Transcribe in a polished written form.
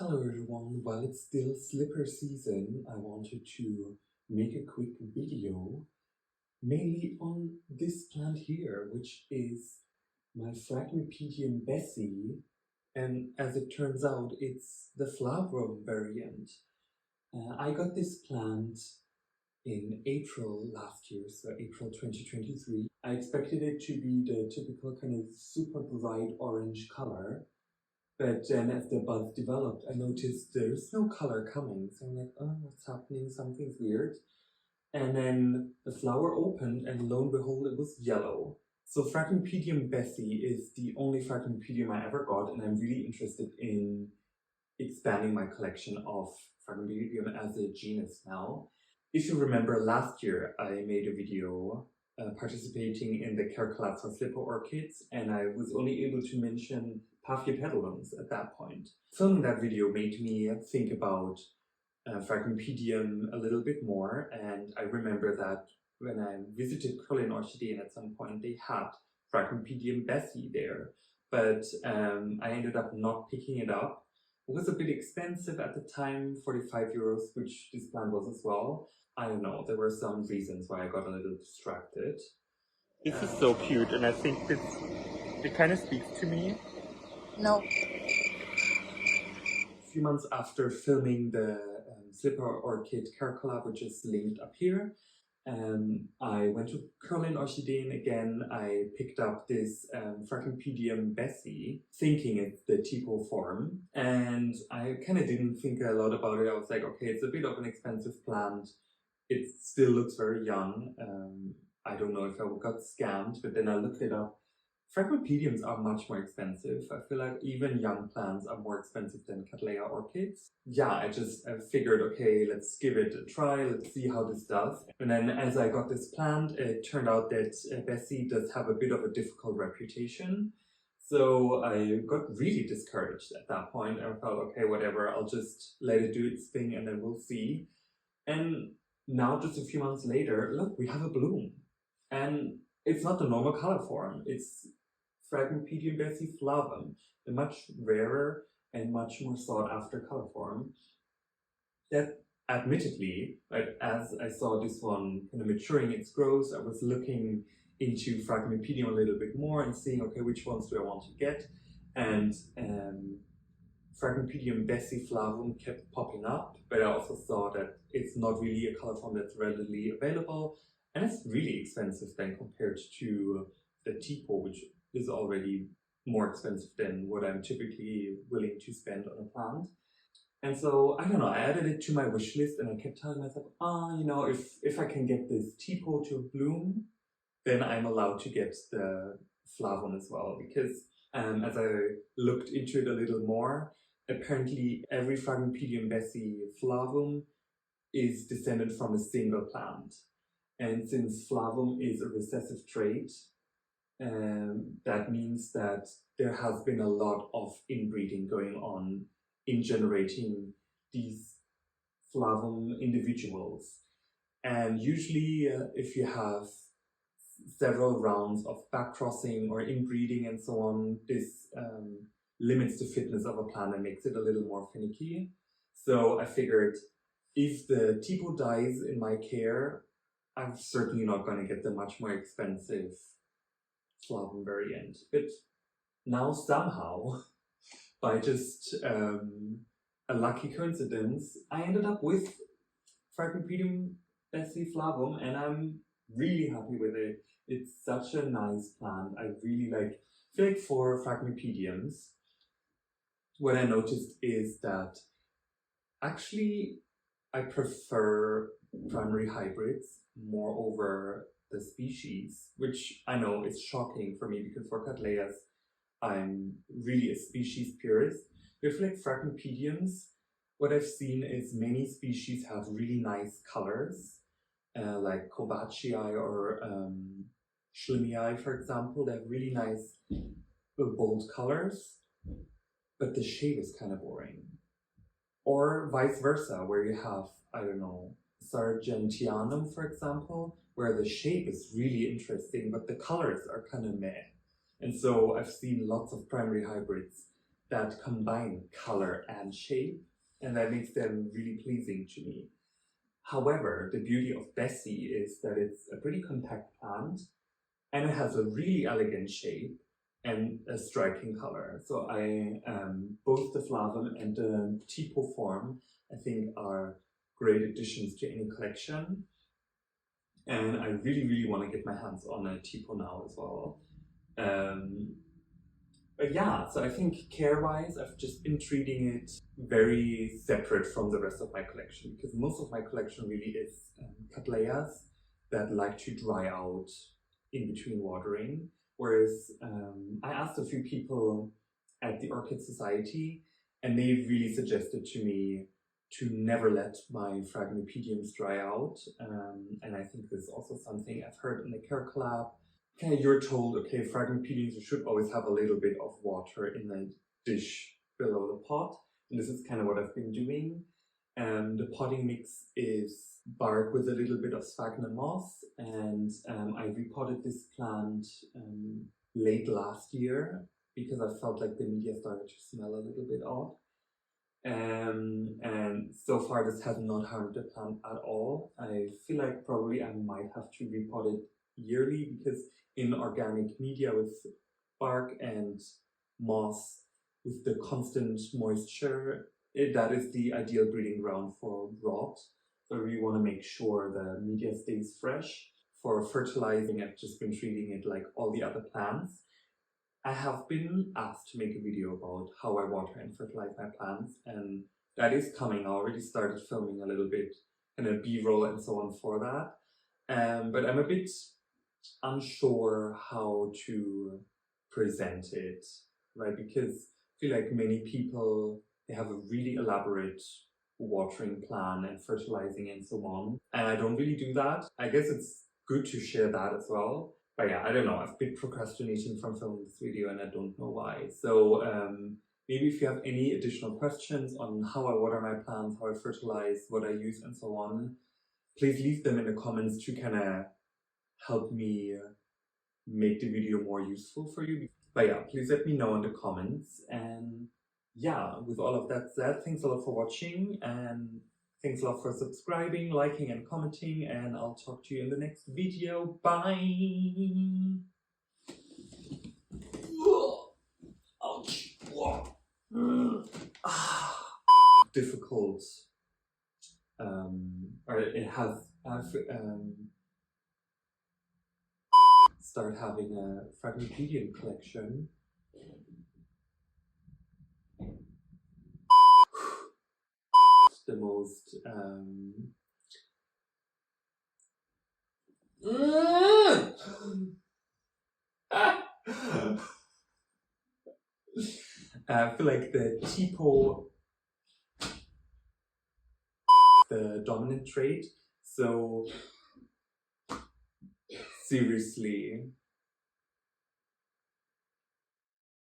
Hello everyone, while it's still slipper season, I wanted to make a quick video mainly on this plant here, which is my Phragmipedium Bessie, and as it turns out, it's the flavum variant. I got this plant in April last year, so April 2023. I expected it to be the typical kind of super bright orange color. But then as the buds developed, I noticed there's no color coming. So I'm like, oh, what's happening? Something's weird. And then the flower opened and lo and behold, it was yellow. So Phragmipedium Bessie is the only Phragmipedium I ever got, and I'm really interested in expanding my collection of Phragmipedium as a genus now. If you remember last year, I made a video participating in the Carecollab for slipper orchids, and I was only able to mention Phragmipediums at that point. Filming that video made me think about Phragmipedium a little bit more, and I remember that when I visited Carecollab at some point, they had Phragmipedium Bessie there, but I ended up not picking it up. It was a bit expensive at the time, 45 euros, which this plant was as well. I don't know, there were some reasons why I got a little distracted. This is so cute, and I think it kind of speaks to me. No. A few months after filming the slipper orchid Carecollab, which is linked up here, I went to Carecollab again. I picked up this Phragmipedium Bessie, thinking it's the tipo form, and I kind of didn't think a lot about it. I was like, okay, it's a bit of an expensive plant. It still looks very young. I don't know if I got scammed, but then I looked it up. Phragmipediums are much more expensive. I feel like even young plants are more expensive than Cattleya orchids. Yeah, I figured, okay, let's give it a try. Let's see how this does. And then as I got this plant, it turned out that Bessie does have a bit of a difficult reputation. So I got really discouraged at that point. I thought, okay, whatever, I'll just let it do its thing and then we'll see. And now just a few months later, look, we have a bloom. And it's not the normal color form. It's Phragmipedium Bessie flavum, a much rarer and much more sought after color form. That admittedly, like, as I saw this one kind of maturing its growth, I was looking into Phragmipedium a little bit more and seeing, okay, which ones do I want to get? And Phragmipedium Bessie flavum kept popping up, but I also saw that it's not really a color form that's readily available, and it's really expensive then compared to the tipo, which is already more expensive than what I'm typically willing to spend on a plant. And so, I don't know, I added it to my wish list and I kept telling myself, you know, if I can get this tipo to bloom, then I'm allowed to get the flavum as well. Because as I looked into it a little more, apparently every Phragmipedium Bessie flavum is descended from a single plant. And since flavum is a recessive trait, that means that there has been a lot of inbreeding going on in generating these flavum individuals. And usually if you have several rounds of backcrossing or inbreeding and so on, this limits the fitness of a plant and makes it a little more finicky. So I figured if the tipo dies in my care, I'm certainly not going to get the much more expensive flavum variant. But now somehow, by just a lucky coincidence, I ended up with Phragmipedium Bessie flavum, and I'm really happy with it. It's such a nice plant. I really feel like for Phragmipediums, what I noticed is that actually I prefer primary hybrids more over the species, which I know is shocking for me because for Cattleyas, I'm really a species purist. With like Phragmipediums, what I've seen is many species have really nice colors, like Kobachii or Schlimmii, for example. They have really nice bold colors, but the shape is kind of boring. Or vice versa, where you have, I don't know, Sargentianum, for example, where the shape is really interesting, but the colors are kind of meh. And so I've seen lots of primary hybrids that combine color and shape, and that makes them really pleasing to me. However, the beauty of Bessie is that it's a pretty compact plant, and it has a really elegant shape and a striking color. So both the flavum and the tipo form, I think, are great additions to any collection. And I really want to get my hands on a tipo now as well. But yeah, so I think care-wise, I've just been treating it very separate from the rest of my collection, because most of my collection really is cattleyas that like to dry out in between watering. Whereas I asked a few people at the Orchid Society, and they really suggested to me to never let my Phragmipediums dry out. And I think this is also something I've heard in the Carecollab. Okay, you're told, okay, Phragmipediums, you should always have a little bit of water in the dish below the pot. And this is kind of what I've been doing. The potting mix is bark with a little bit of sphagnum moss, and I repotted this plant late last year because I felt like the media started to smell a little bit odd. And so far this has not harmed the plant at all. I feel like probably I might have to repot it yearly, because in organic media with bark and moss, with the constant moisture, that is the ideal breeding ground for rot. So I really want to make sure the media stays fresh. For fertilizing, I've just been treating it like all the other plants. I have been asked to make a video about how I water and fertilize my plants, and that is coming. I already started filming a little bit and a B-roll and so on for that. But I'm a bit unsure how to present it, right? Because I feel like many people, they have a really elaborate watering plan and fertilizing and so on. And I don't really do that. I guess it's good to share that as well. But yeah, I don't know. I've been procrastinating from filming this video and I don't know why. So maybe if you have any additional questions on how I water my plants, how I fertilize, what I use and so on, please leave them in the comments to kind of help me make the video more useful for you. But yeah, please let me know in the comments. And yeah, with all of that said, thanks a lot for watching, and thanks a lot for subscribing, liking and commenting, and I'll talk to you in the next video. Bye! Ouch! Difficult. Or it has start having a Phragmipedium collection. The most I feel like the tipo, the dominant trait. So seriously.